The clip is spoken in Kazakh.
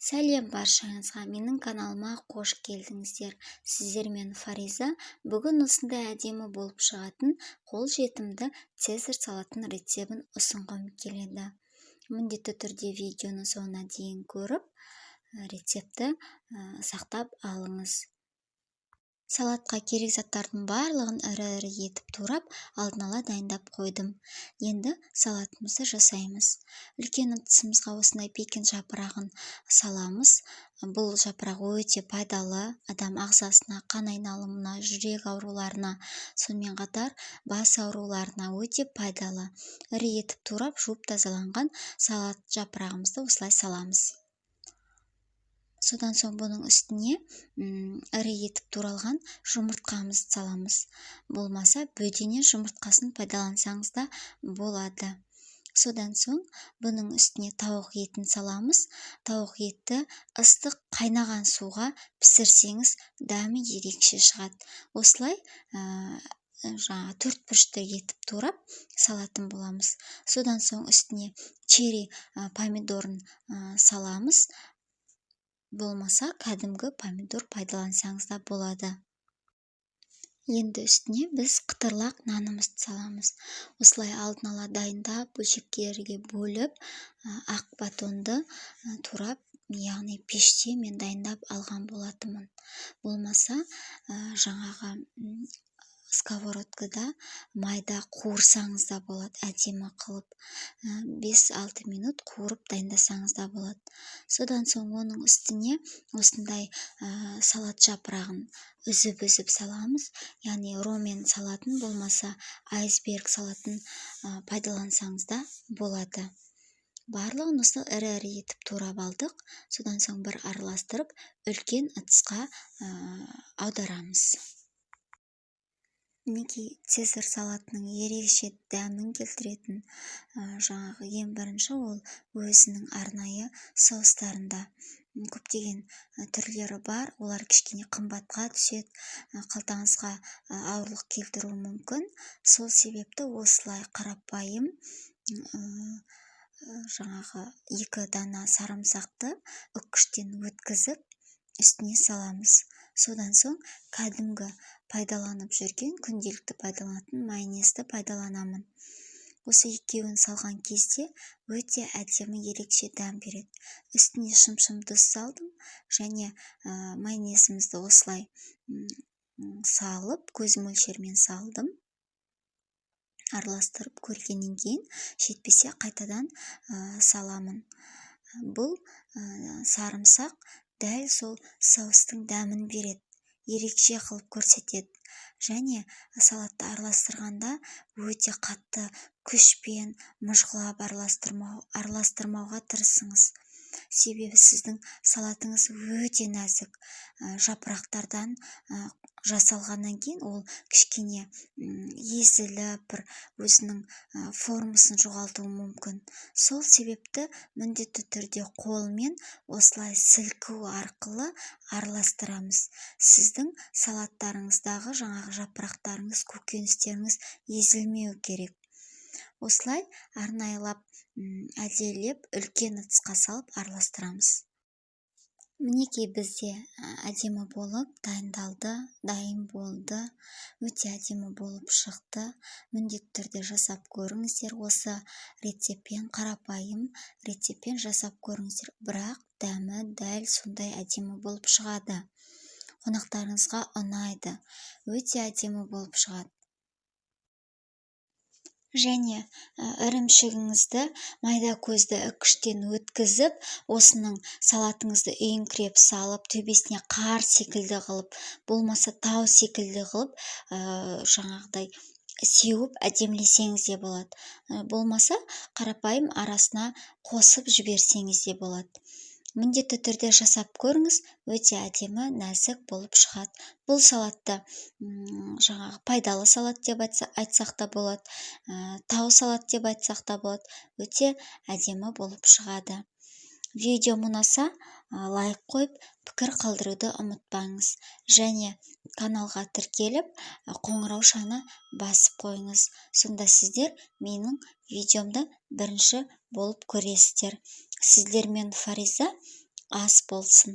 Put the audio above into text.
Сәлем баршаңызға, менің каналыма қош келдіңіздер. Сіздермен Фариза. Бүгін осындай әдемі болып шығатын қолжетімді цезарь салатының рецебін ұсынғым келеді. Міндетті түрде видеоны соңына дейін көріп, рецепті сақтап алыңыз. Салатқа керек заттардың барлығын ірі-ірі етіп турап, алдын ала дайындап қойдым. Енді салатымызды жасаймыз. Үлкен ыдысымызға осындай пекин жапырағын саламыз. Бұл жапырақ өте пайдалы, адам ағзасына, қан айналымына, жүрек ауруларына, сонымен қатар бас ауруларына өте пайдалы. Ірі етіп турап, жуып тазаланған салат жапырағымызды осылай саламыз. Содан соң бұның үстіне ірі етіп туралған жұмыртқамызды саламыз. Болмаса бөдене жұмыртқасын пайдалансаңыз да болады. Содан соң бұның үстіне тауық етін саламыз. Тауық еті ыстық қайнаған суға пісірсеңіз дәмі ерекше шығады. Осылай 4 бұрышты етіп турап салатын боламыз. Содан соң үстіне черри помидорын саламыз. Болмаса кәдімгі помидор пайдалансаңыз да болады. Енді үстіне біз қытырлақ нанымызды саламыз. Осылай алдын ала дайындап, бөлшектерге бөліп, ақ батонды турап, яғни пеште мен дайындап алған болатынмын. Болмаса жаңағы сковородкада майда қуырсаңыз да болады, әдемі қылып. 5-6 минут қуырып дайындасаңыз да болады. Содан соң оның үстіне осындай салат жапырағын үзіп саламыз. Яғни ромен салатын болмаса айсберг салатын пайдалансаңыз да болады. Барлығын осы ірі-ірі етіп турап алдық. Содан соң бір араластырып, үлкен ыдысқа аударамыз. Мінекей цезарь салатының ерекше дәмін келтіретін жаңағы ең бірінші ол өзінің арнайы соустарында. Көптеген түрлері бар, олар кішкене қымбатқа түседі, қалтаңызға ауырлық келтіруі мүмкін. Сол себепті осылай қарапайым жаңағы 2 дана сарымсақты үккіштен өткізіп үстіне саламыз. Содан соң кәдімгі пайдаланып жүрген, күнделікті пайдаланатын майонезді пайдаланамын. Осы екеуін салған кезде өте әдемі ерекше дәм береді. Үстіне шым-шым тұз салдым және майонезімізді осылай салып, көз мөлшермен салдым. Араластырып көргеннен кейін жетпесе қайтадан саламын. Бұл сарымсақ дәл сол соустың дәмін береді, ерекше қылып көрсетеді. Және салатты араластырғанда өте қатты күшпен мыжғылап араластырмауға тырысыңыз. Себебі сіздің салатыңыз өте нәзік. Жапырақтардан жасалғаннан кейін ол кішкене езіліп, өзінің формасын жоғалтуы мүмкін. Сол себепті міндетті түрде қолмен осылай сілку арқылы араластырамыз. Сіздің салаттарыңыздағы жаңағы жапырақтарыңыз, көкөністеріңіз езілмеу керек. Осылай арнайылап, әдейілеп үлкен ыдысқа салып араластырамыз. Мінекей бізде әдемі болып дайындалды, дайын болды. Өте әдемі болып шықты. Міндетті түрде жасап көріңіздер. Осы рецеппен, қарапайым рецеппен жасап көріңіздер. Бірақ дәмі дәл сондай әдемі болып шығады. Қонақтарыңызға ұнайды. Өте әдемі болып шығады. Және ірімшігіңізді майда көзді үккіштен өткізіп, осының салатыңызды үйіңкіреп салып, төбесіне қар секілді қылып, болмаса тау секілді қылып, жаңағыдай сеуіп әдемілесеңіз де болады. Болмаса қарапайым арасына қосып жіберсеңіз де болады. Міндетті түрде жасап көріңіз, өте әдемі, нәзік болып шығады. Бұл салатты жаңағы пайдалы салат деп айтсақ та болады, тау салат деп айтсақ та болады. Өте әдемі болып шығады. Видео ұнаса, лайк қойып, пікір қалдыруды ұмытпаңыз. Және каналға тіркеліп, қоңырау шаны басып қойыңыз. Сонда сіздер менің видеомды бірінші болып көресіздер. Сіздермен Фариза. ас болсын.